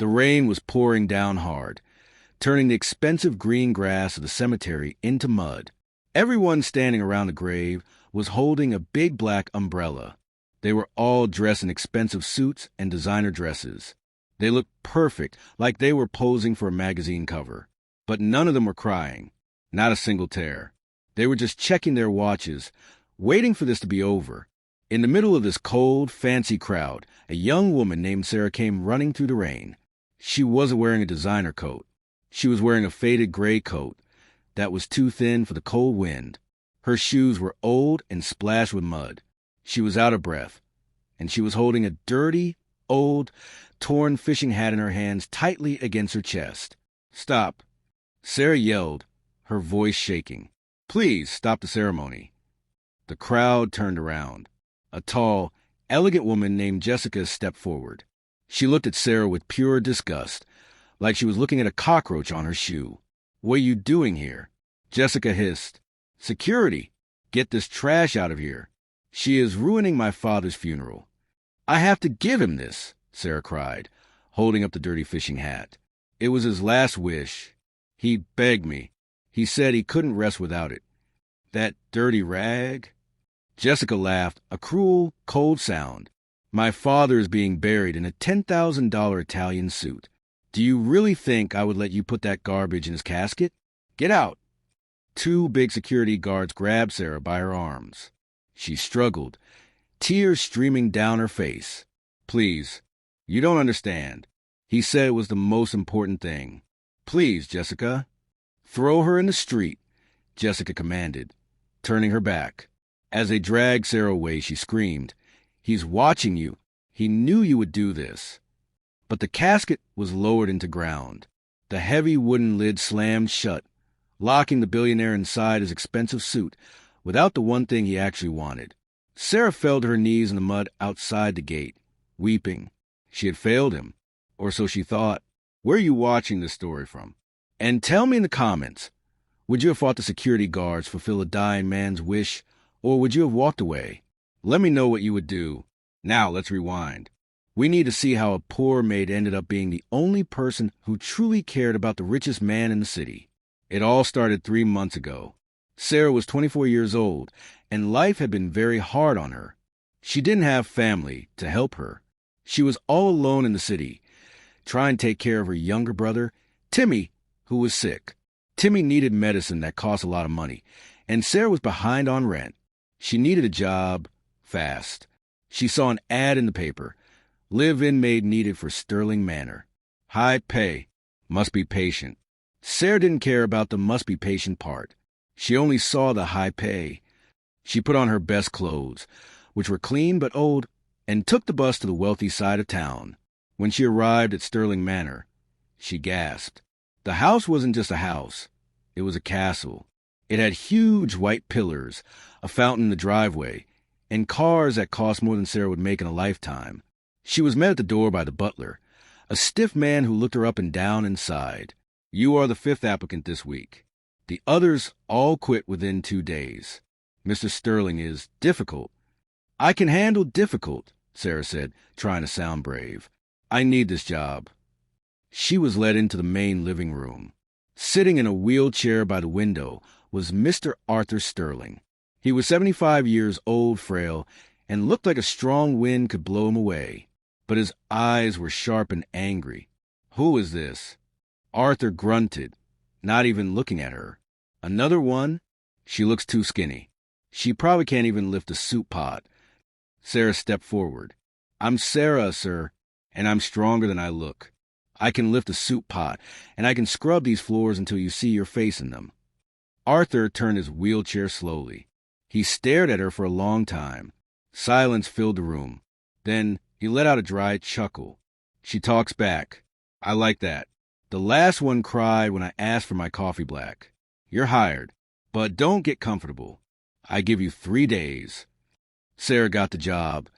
The rain was pouring down hard, turning the expensive green grass of the cemetery into mud. Everyone standing around the grave was holding a big black umbrella. They were all dressed in expensive suits and designer dresses. They looked perfect, like they were posing for a magazine cover. But none of them were crying, not a single tear. They were just checking their watches, waiting for this to be over. In the middle of this cold, fancy crowd, a young woman named Sarah came running through the rain. She wasn't wearing a designer coat. She was wearing a faded gray coat that was too thin for the cold wind. Her shoes were old and splashed with mud. She was out of breath, and she was holding a dirty, old, torn fishing hat in her hands tightly against her chest. "Stop!" Sarah yelled, her voice shaking. "Please stop the ceremony." The crowd turned around. A tall, elegant woman named Jessica stepped forward. She looked at Sarah with pure disgust, like she was looking at a cockroach on her shoe. "What are you doing here?" Jessica hissed. "Security! Get this trash out of here. She is ruining my father's funeral." "I have to give him this," Sarah cried, holding up the dirty fishing hat. "It was his last wish. He begged me. He said he couldn't rest without it. That dirty rag." Jessica laughed, a cruel, cold sound. "My father is being buried in a $10,000 Italian suit. Do you really think I would let you put that garbage in his casket? Get out!" Two big security guards grabbed Sarah by her arms. She struggled, tears streaming down her face. "Please, you don't understand. He said it was the most important thing. Please, Jessica." "Throw her in the street," Jessica commanded, turning her back. As they dragged Sarah away, she screamed, "He's watching you. He knew you would do this." But the casket was lowered into ground. The heavy wooden lid slammed shut, locking the billionaire inside his expensive suit without the one thing he actually wanted. Sarah fell to her knees in the mud outside the gate, weeping. She had failed him, or so she thought. Where are you watching this story from? And tell me in the comments, would you have fought the security guards fulfill a dying man's wish, or would you have walked away? Let me know what you would do. Now let's rewind. We need to see how a poor maid ended up being the only person who truly cared about the richest man in the city. It all started 3 months ago. Sarah was 24 years old, and life had been very hard on her. She didn't have family to help her. She was all alone in the city, trying to take care of her younger brother, Timmy, who was sick. Timmy needed medicine that cost a lot of money, and Sarah was behind on rent. She needed a job fast. She saw an ad in the paper. Live-in maid needed for Sterling Manor. High pay. Must be patient. Sarah didn't care about the must be patient part. She only saw the high pay. She put on her best clothes, which were clean but old, and took the bus to the wealthy side of town. When she arrived at Sterling Manor, she gasped. The house wasn't just a house. It was a castle. It had huge white pillars, a fountain in the driveway, and cars that cost more than Sarah would make in a lifetime. She was met at the door by the butler, a stiff man who looked her up and down and sighed. "You are the 5th applicant this week. The others all quit within 2 days. Mr. Sterling is difficult." "I can handle difficult," Sarah said, trying to sound brave. "I need this job." She was led into the main living room. Sitting in a wheelchair by the window was Mr. Arthur Sterling. He was 75 years old, frail, and looked like a strong wind could blow him away. But his eyes were sharp and angry. "Who is this?" Arthur grunted, not even looking at her. "Another one? She looks too skinny. She probably can't even lift a soup pot." Sarah stepped forward. "I'm Sarah, sir, and I'm stronger than I look. I can lift a soup pot, and I can scrub these floors until you see your face in them." Arthur turned his wheelchair slowly. He stared at her for a long time. Silence filled the room. Then he let out a dry chuckle. "She talks back. I like that. The last one cried when I asked for my coffee black. You're hired, but don't get comfortable. I give you 3 days." Sarah got the job,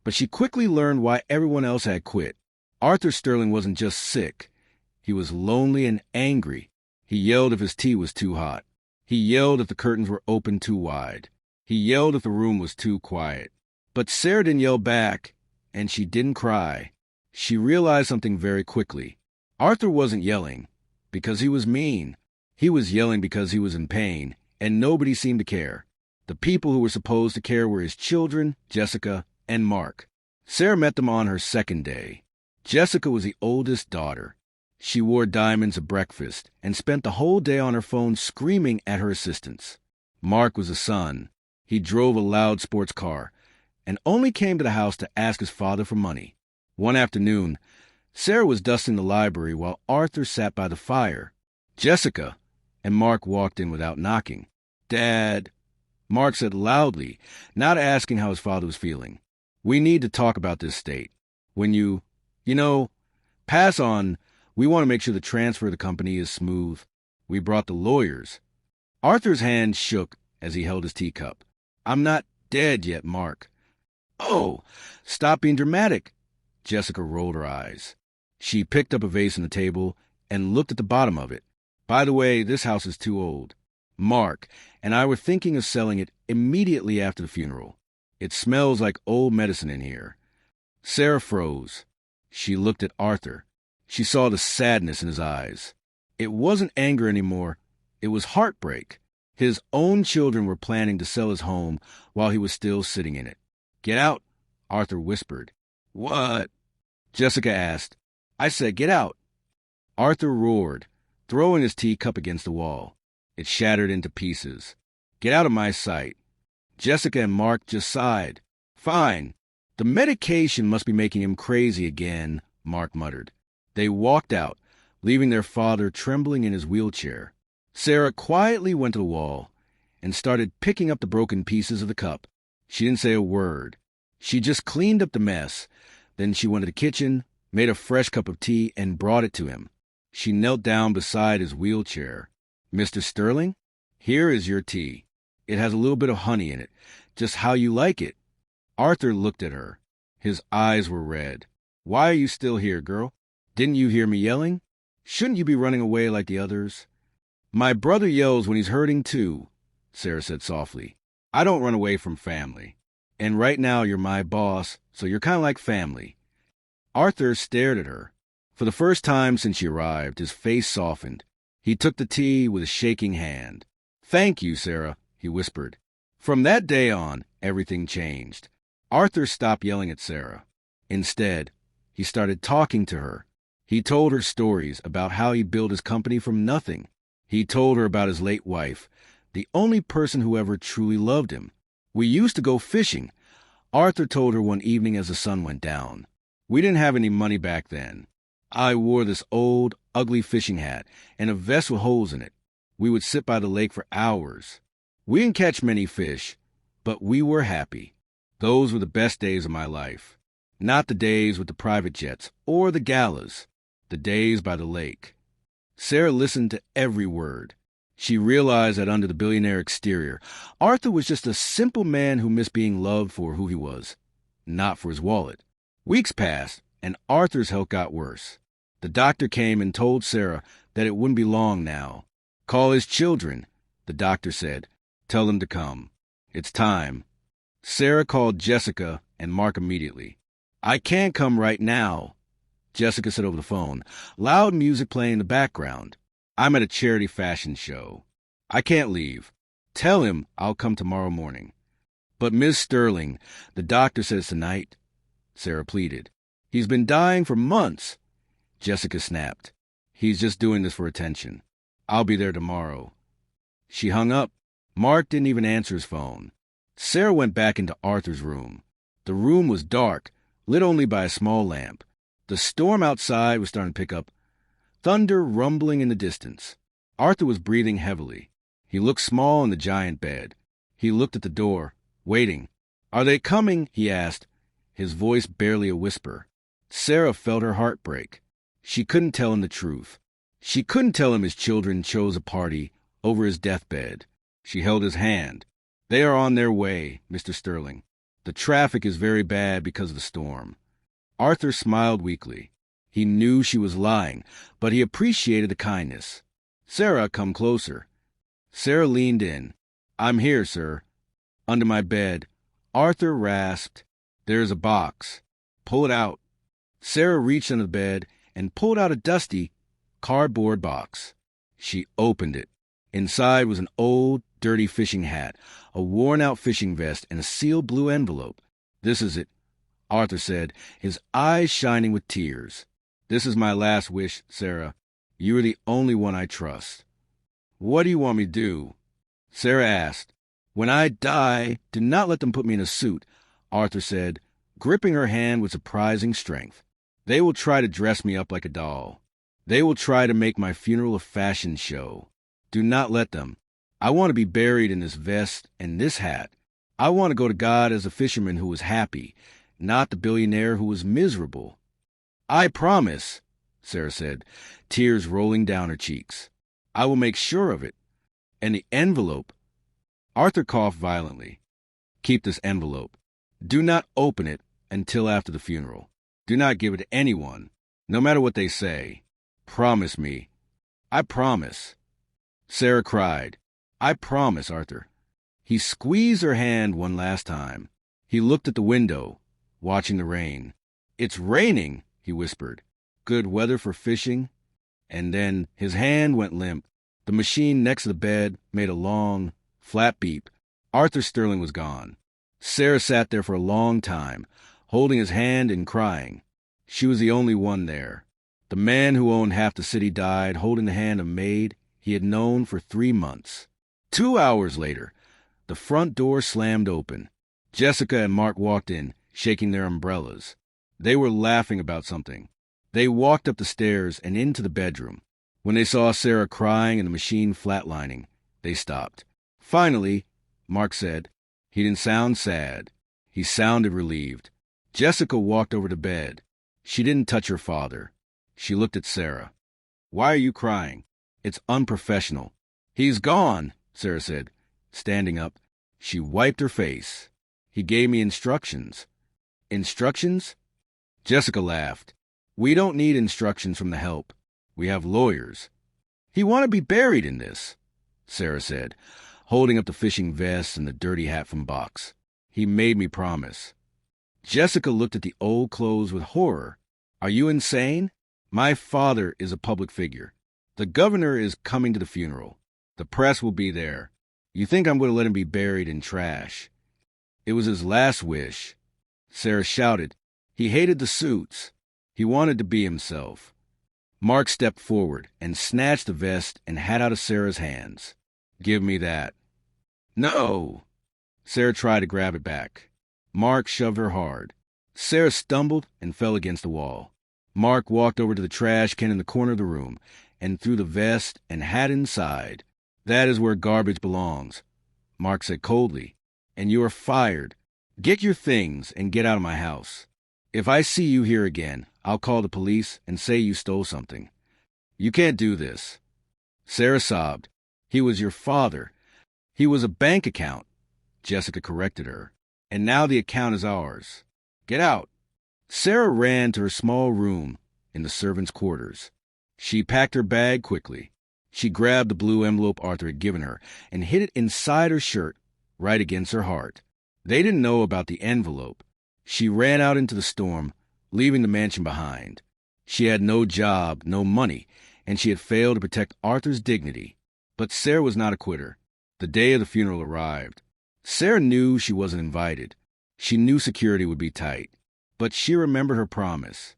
but she quickly learned why everyone else had quit. Arthur Sterling wasn't just sick. He was lonely and angry. He yelled if his tea was too hot. He yelled if the curtains were open too wide. He yelled if the room was too quiet. But Sarah didn't yell back, and she didn't cry. She realized something very quickly. Arthur wasn't yelling because he was mean. He was yelling because he was in pain, and nobody seemed to care. The people who were supposed to care were his children, Jessica, and Mark. Sarah met them on her second day. Jessica was the oldest daughter. She wore diamonds at breakfast and spent the whole day on her phone screaming at her assistants. Mark was a son. He drove a loud sports car and only came to the house to ask his father for money. One afternoon, Sarah was dusting the library while Arthur sat by the fire. Jessica and Mark walked in without knocking. "Dad," Mark said loudly, not asking how his father was feeling. "We need to talk about this state. When you pass on, we want to make sure the transfer of the company is smooth. We brought the lawyers." Arthur's hand shook as he held his teacup. "I'm not dead yet, Mark." "Oh, stop being dramatic." Jessica rolled her eyes. She picked up a vase on the table and looked at the bottom of it. "By the way, this house is too old. Mark and I were thinking of selling it immediately after the funeral. It smells like old medicine in here." Sarah froze. She looked at Arthur. She saw the sadness in his eyes. It wasn't anger anymore. It was heartbreak. His own children were planning to sell his home while he was still sitting in it. "Get out," Arthur whispered. "What?" Jessica asked. "I said get out." Arthur roared, throwing his teacup against the wall. It shattered into pieces. "Get out of my sight." Jessica and Mark just sighed. "Fine. The medication must be making him crazy again," Mark muttered. They walked out, leaving their father trembling in his wheelchair. Sarah quietly went to the wall and started picking up the broken pieces of the cup. She didn't say a word. She just cleaned up the mess. Then she went to the kitchen, made a fresh cup of tea, and brought it to him. She knelt down beside his wheelchair. "Mr. Sterling, here is your tea. It has a little bit of honey in it, just how you like it." Arthur looked at her. His eyes were red. "Why are you still here, girl? Didn't you hear me yelling? Shouldn't you be running away like the others?" "My brother yells when he's hurting too," Sarah said softly. "I don't run away from family. And right now you're my boss, so you're kind of like family." Arthur stared at her. For the first time since she arrived, his face softened. He took the tea with a shaking hand. "Thank you, Sarah," he whispered. From that day on, everything changed. Arthur stopped yelling at Sarah. Instead, he started talking to her. He told her stories about how he built his company from nothing. He told her about his late wife, the only person who ever truly loved him. "We used to go fishing," Arthur told her one evening as the sun went down. "We didn't have any money back then. I wore this old, ugly fishing hat and a vest with holes in it. We would sit by the lake for hours. We didn't catch many fish, but we were happy. Those were the best days of my life. Not the days with the private jets or the galas, the days by the lake." Sarah listened to every word. She realized that under the billionaire exterior, Arthur was just a simple man who missed being loved for who he was, not for his wallet. Weeks passed, and Arthur's health got worse. The doctor came and told Sarah that it wouldn't be long now. "Call his children," the doctor said. "Tell them to come. It's time." Sarah called Jessica and Mark immediately. "I can't come right now," Jessica said over the phone, loud music playing in the background. "I'm at a charity fashion show. I can't leave. Tell him I'll come tomorrow morning." "But Miss Sterling, the doctor says tonight," Sarah pleaded. "He's been dying for months." Jessica snapped. "He's just doing this for attention. I'll be there tomorrow." She hung up. Mark didn't even answer his phone. Sarah went back into Arthur's room. The room was dark, lit only by a small lamp. The storm outside was starting to pick up, thunder rumbling in the distance. Arthur was breathing heavily. He looked small in the giant bed. He looked at the door, waiting. "Are they coming?" he asked, his voice barely a whisper. Sarah felt her heart break. She couldn't tell him the truth. She couldn't tell him his children chose a party over his deathbed. She held his hand. "They are on their way, Mr. Sterling. The traffic is very bad because of the storm." Arthur smiled weakly. He knew she was lying, but he appreciated the kindness. "Sarah, come closer." Sarah leaned in. "I'm here, sir." Under my bed, Arthur rasped, "There's a box. Pull it out." Sarah reached under the bed and pulled out a dusty cardboard box. She opened it. Inside was an old, dirty fishing hat, a worn-out fishing vest, and a sealed blue envelope. "This is it," Arthur said, his eyes shining with tears. "This is my last wish, Sarah. You are the only one I trust." "What do you want me to do?" Sarah asked. "When I die, do not let them put me in a suit," Arthur said, gripping her hand with surprising strength. "They will try to dress me up like a doll. They will try to make my funeral a fashion show. Do not let them. I want to be buried in this vest and this hat. I want to go to God as a fisherman who was happy, not the billionaire who was miserable." "I promise," Sarah said, tears rolling down her cheeks. "I will make sure of it. And the envelope." Arthur coughed violently. "Keep this envelope. Do not open it until after the funeral. Do not give it to anyone, no matter what they say. Promise me." "I promise." Sarah cried. "I promise, Arthur." He squeezed her hand one last time. He looked at the window, watching the rain. "It's raining," he whispered. "Good weather for fishing." And then his hand went limp. The machine next to the bed made a long, flat beep. Arthur Sterling was gone. Sarah sat there for a long time, holding his hand and crying. She was the only one there. The man who owned half the city died, holding the hand of Maid he had known for 3 months. 2 hours later, the front door slammed open. Jessica and Mark walked in, shaking their umbrellas. They were laughing about something. They walked up the stairs and into the bedroom. When they saw Sarah crying and the machine flatlining, they stopped. Finally, Mark said, he didn't sound sad. He sounded relieved. Jessica walked over to bed. She didn't touch her father. She looked at Sarah. "Why are you crying? It's unprofessional." "He's gone," Sarah said, standing up. She wiped her face. "He gave me instructions." "Instructions?" Jessica laughed. "We don't need instructions from the help. We have lawyers." "He want to be buried in this," Sarah said, holding up the fishing vest and the dirty hat from box. "He made me promise." Jessica looked at the old clothes with horror. "Are you insane? My father is a public figure. The governor is coming to the funeral. The press will be there. You think I'm going to let him be buried in trash?" "It was his last wish." Sarah shouted. "He hated the suits. He wanted to be himself." Mark stepped forward and snatched the vest and hat out of Sarah's hands. "Give me that." "No!" Sarah tried to grab it back. Mark shoved her hard. Sarah stumbled and fell against the wall. Mark walked over to the trash can in the corner of the room and threw the vest and hat inside. "That is where garbage belongs," Mark said coldly. "And you are fired. Get your things and get out of my house. If I see you here again, I'll call the police and say you stole something." "You can't do this." Sarah sobbed. "He was your father." "He was a bank account," Jessica corrected her. "And now the account is ours. Get out." Sarah ran to her small room in the servants' quarters. She packed her bag quickly. She grabbed the blue envelope Arthur had given her and hid it inside her shirt, right against her heart. They didn't know about the envelope. She ran out into the storm, leaving the mansion behind. She had no job, no money, and she had failed to protect Arthur's dignity. But Sarah was not a quitter. The day of the funeral arrived. Sarah knew she wasn't invited. She knew security would be tight. But she remembered her promise.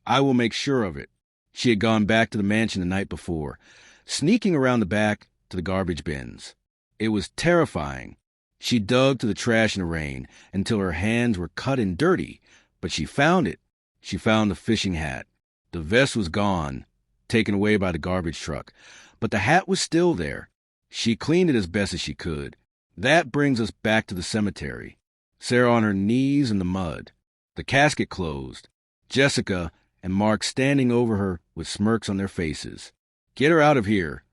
"I will make sure of it." She had gone back to the mansion the night before, sneaking around the back to the garbage bins. It was terrifying. She dug to the trash in the rain until her hands were cut and dirty, but she found it. She found the fishing hat. The vest was gone, taken away by the garbage truck, but the hat was still there. She cleaned it as best as she could. That brings us back to the cemetery. Sarah on her knees in the mud. The casket closed. Jessica and Mark standing over her with smirks on their faces. "Get her out of here,"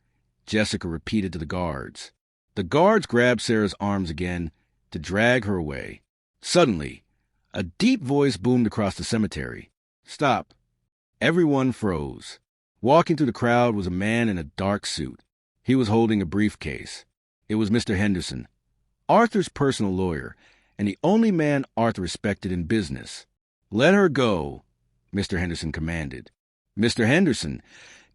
Jessica repeated to the guards. The guards grabbed Sarah's arms again to drag her away. Suddenly, a deep voice boomed across the cemetery. "Stop." Everyone froze. Walking through the crowd was a man in a dark suit. He was holding a briefcase. It was Mr. Henderson, Arthur's personal lawyer, and the only man Arthur respected in business. "Let her go," Mr. Henderson commanded. Mr. Henderson,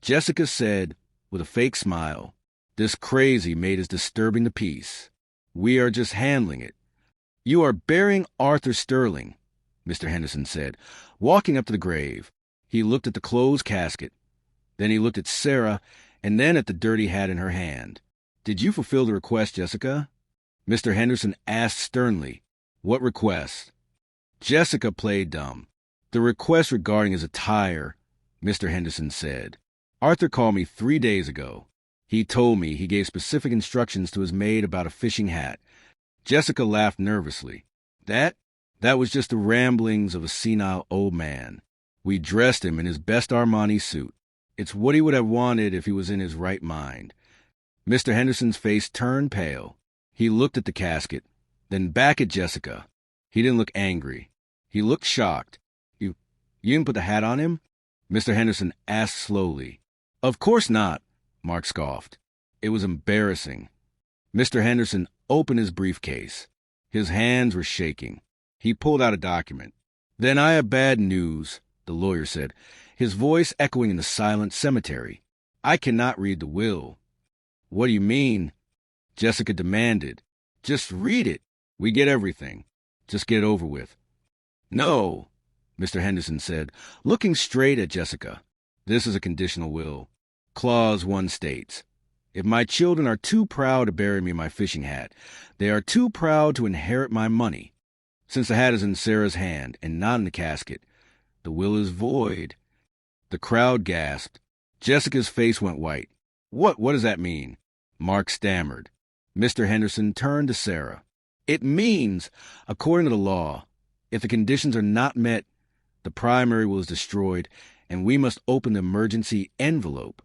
Jessica said with a fake smile, this crazy maid is disturbing the peace. We are just handling it. You are burying Arthur Sterling, Mr. Henderson said, walking up to the grave. He looked at the closed casket. Then he looked at Sarah, and then at the dirty hat in her hand. Did you fulfill the request, Jessica? Mr. Henderson asked sternly. What request? Jessica played dumb. The request regarding his attire, Mr. Henderson said. Arthur called me 3 days ago. He told me he gave specific instructions to his maid about a fishing hat. Jessica laughed nervously. That was just the ramblings of a senile old man. We dressed him in his best Armani suit. It's what he would have wanted if he was in his right mind. Mr. Henderson's face turned pale. He looked at the casket, then back at Jessica. He didn't look angry. He looked shocked. You didn't put the hat on him? Mr. Henderson asked slowly. Of course not, Mark scoffed. It was embarrassing. Mr. Henderson opened his briefcase. His hands were shaking. He pulled out a document. Then I have bad news, the lawyer said, his voice echoing in the silent cemetery. I cannot read the will. What do you mean? Jessica demanded. Just read it. We get everything. Just get it over with. No, Mr. Henderson said, looking straight at Jessica. This is a conditional will. Clause 1 states, if my children are too proud to bury me in my fishing hat, they are too proud to inherit my money. Since the hat is in Sarah's hand and not in the casket, the will is void. The crowd gasped. Jessica's face went white. What does that mean? Mark stammered. Mr. Henderson turned to Sarah. It means, according to the law, if the conditions are not met, the primary will is destroyed, and we must open the emergency envelope.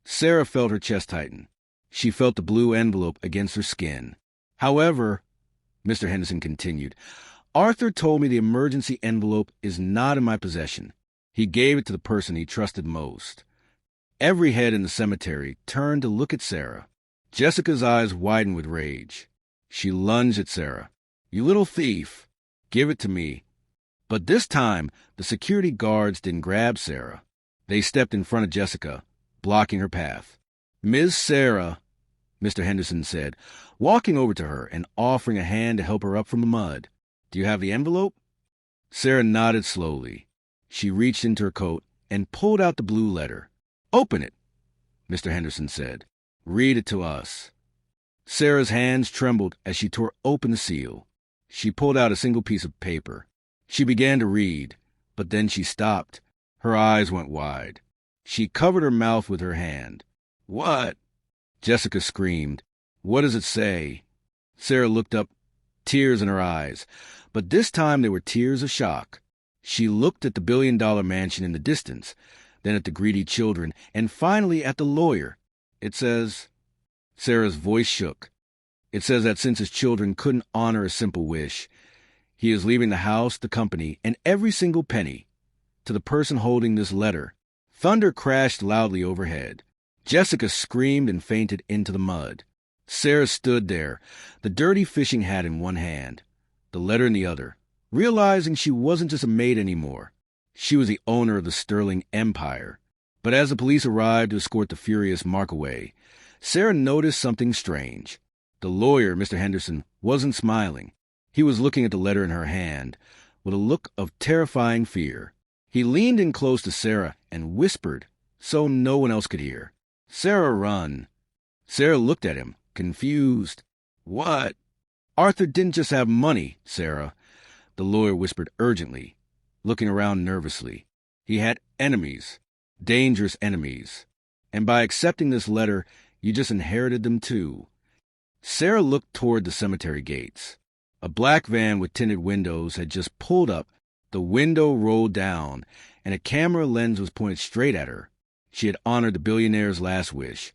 Sarah felt her chest tighten. She felt the blue envelope against her skin. However, Mr. Henderson continued, Arthur told me the emergency envelope is not in my possession. He gave it to the person he trusted most. Every head in the cemetery turned to look at Sarah. Jessica's eyes widened with rage. She lunged at Sarah. You little thief! Give it to me. But this time, the security guards didn't grab Sarah. They stepped in front of Jessica, blocking her path. Ms. Sarah, Mr. Henderson said, walking over to her and offering a hand to help her up from the mud. Do you have the envelope? Sarah nodded slowly. She reached into her coat and pulled out the blue letter. Open it, Mr. Henderson said. Read it to us. Sarah's hands trembled as she tore open the seal. She pulled out a single piece of paper. She began to read, but then she stopped. Her eyes went wide. She covered her mouth with her hand. What? Jessica screamed. What does it say? Sarah looked up, tears in her eyes, but this time they were tears of shock. She looked at the billion-dollar mansion in the distance, then at the greedy children, and finally at the lawyer. It says... Sarah's voice shook. It says that since his children couldn't honor a simple wish, he is leaving the house, the company, and every single penny to the person holding this letter. Thunder crashed loudly overhead. Jessica screamed and fainted into the mud. Sarah stood there, the dirty fishing hat in one hand, the letter in the other, realizing she wasn't just a maid anymore. She was the owner of the Sterling Empire. But as the police arrived to escort the furious Mark away, Sarah noticed something strange. The lawyer, Mr. Henderson, wasn't smiling. He was looking at the letter in her hand with a look of terrifying fear. He leaned in close to Sarah and whispered so no one else could hear. Sarah, run. Sarah looked at him, confused. What? Arthur didn't just have money, Sarah, the lawyer whispered urgently, looking around nervously. He had enemies, dangerous enemies. And by accepting this letter, you just inherited them too. Sarah looked toward the cemetery gates. A black van with tinted windows had just pulled up. The window rolled down, and a camera lens was pointed straight at her. She had honored the billionaire's last wish,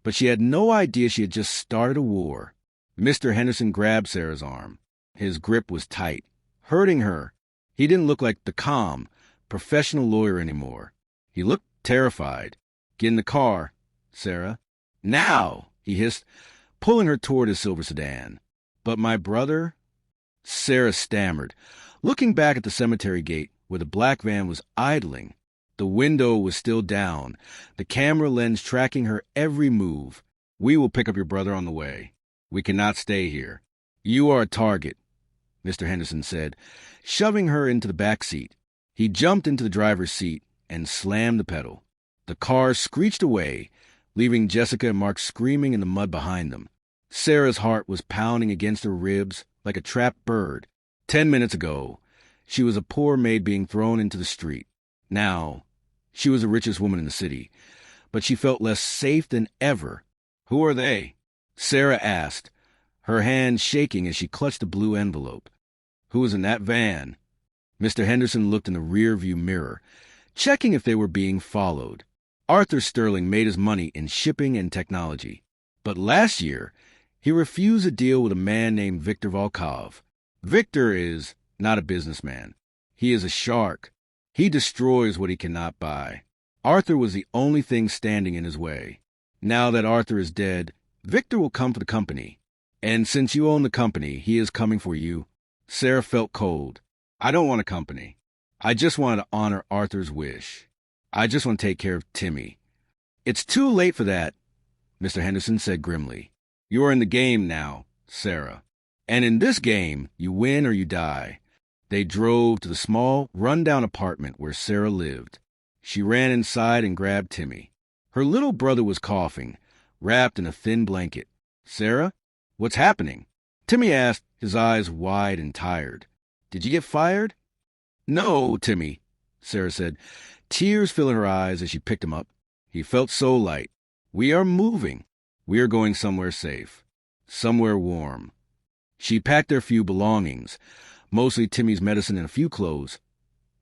but she had no idea she had just started a war. Mr. Henderson grabbed Sarah's arm. His grip was tight, hurting her. He didn't look like the calm, professional lawyer anymore. He looked terrified. Get in the car, Sarah. Now, he hissed, pulling her toward his silver sedan. But my brother? Sarah stammered, looking back at the cemetery gate where the black van was idling. The window was still down, the camera lens tracking her every move. "We will pick up your brother on the way. We cannot stay here. You are a target," Mr. Henderson said, shoving her into the back seat. He jumped into the driver's seat and slammed the pedal. The car screeched away, leaving Jessica and Mark screaming in the mud behind them. Sarah's heart was pounding against her ribs like a trapped bird. 10 minutes ago, she was a poor maid being thrown into the street. Now, she was the richest woman in the city, but she felt less safe than ever. "Who are they?" Sarah asked, her hand shaking as she clutched a blue envelope. "Who was in that van?" Mr. Henderson looked in the rear-view mirror, checking if they were being followed. Arthur Sterling made his money in shipping and technology, but last year, he refused a deal with a man named Victor Volkov. Victor is not a businessman. He is a shark. He destroys what he cannot buy. Arthur was the only thing standing in his way. Now that Arthur is dead, Victor will come for the company. And since you own the company, he is coming for you. Sarah felt cold. "I don't want a company. I just want to honor Arthur's wish. I just want to take care of Timmy." "It's too late for that," Mr. Henderson said grimly. "You are in the game now, Sarah. And in this game, you win or you die." They drove to the small, run-down apartment where Sarah lived. She ran inside and grabbed Timmy. Her little brother was coughing, wrapped in a thin blanket. "Sarah, what's happening?" Timmy asked, his eyes wide and tired. "Did you get fired?" "No, Timmy," Sarah said, tears filling her eyes as she picked him up. He felt so light. "We are moving. We are going somewhere safe, somewhere warm." She packed their few belongings, mostly Timmy's medicine and a few clothes,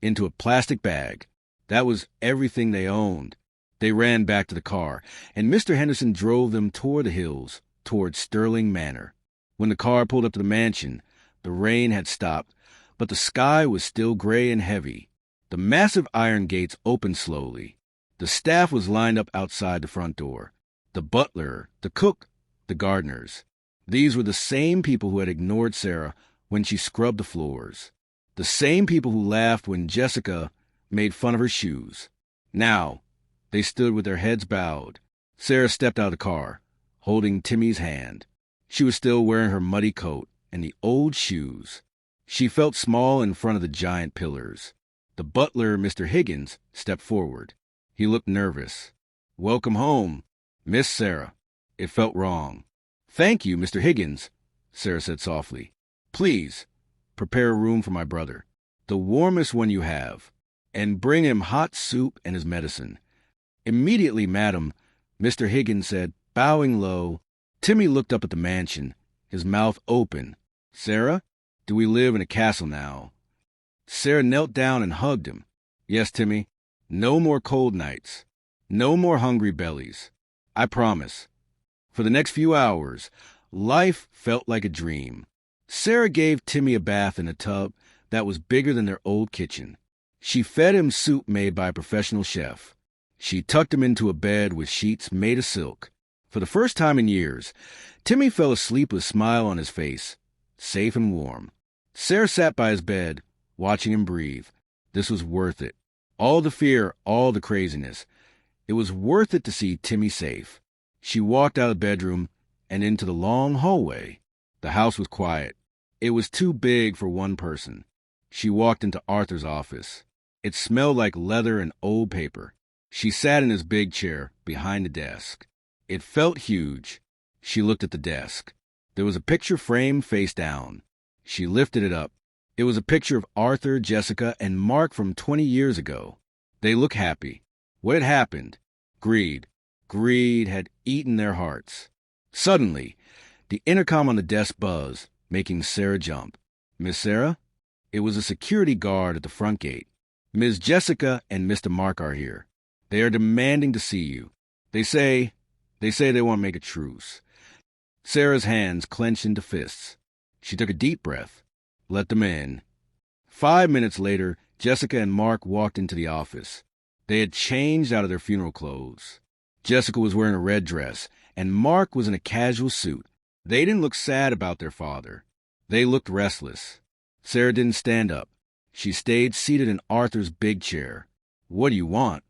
into a plastic bag. That was everything they owned. They ran back to the car, and Mr. Henderson drove them toward the hills, toward Sterling Manor. When the car pulled up to the mansion, the rain had stopped, but the sky was still gray and heavy. The massive iron gates opened slowly. The staff was lined up outside the front door. The butler, the cook, the gardeners. These were the same people who had ignored Sarah when she scrubbed the floors. The same people who laughed when Jessica made fun of her shoes. Now, they stood with their heads bowed. Sarah stepped out of the car, holding Timmy's hand. She was still wearing her muddy coat and the old shoes. She felt small in front of the giant pillars. The butler, Mr. Higgins, stepped forward. He looked nervous. "Welcome home, Miss Sarah." It felt wrong. "Thank you, Mr. Higgins," Sarah said softly. "Please, prepare a room for my brother, the warmest one you have, and bring him hot soup and his medicine." "Immediately, madam," Mr. Higgins said, bowing low. Timmy looked up at the mansion, his mouth open. "Sarah, do we live in a castle now?" Sarah knelt down and hugged him. "Yes, Timmy. No more cold nights. No more hungry bellies. I promise." For the next few hours, life felt like a dream. Sarah gave Timmy a bath in a tub that was bigger than their old kitchen. She fed him soup made by a professional chef. She tucked him into a bed with sheets made of silk. For the first time in years, Timmy fell asleep with a smile on his face, safe and warm. Sarah sat by his bed, watching him breathe. This was worth it. All the fear, all the craziness. It was worth it to see Timmy safe. She walked out of the bedroom and into the long hallway. The house was quiet. It was too big for one person. She walked into Arthur's office. It smelled like leather and old paper. She sat in his big chair behind the desk. It felt huge. She looked at the desk. There was a picture framed face down. She lifted it up. It was a picture of Arthur, Jessica, and Mark from 20 years ago. They looked happy. What had happened? Greed. Greed had eaten their hearts. Suddenly, the intercom on the desk buzzed, making Sarah jump. "Miss Sarah?" It was a security guard at the front gate. "Ms. Jessica and Mr. Mark are here. They are demanding to see you. They say they want to make a truce." Sarah's hands clenched into fists. She took a deep breath. "Let them in." 5 minutes later, Jessica and Mark walked into the office. They had changed out of their funeral clothes. Jessica was wearing a red dress, and Mark was in a casual suit. They didn't look sad about their father. They looked restless. Sarah didn't stand up. She stayed seated in Arthur's big chair. "What do you want?"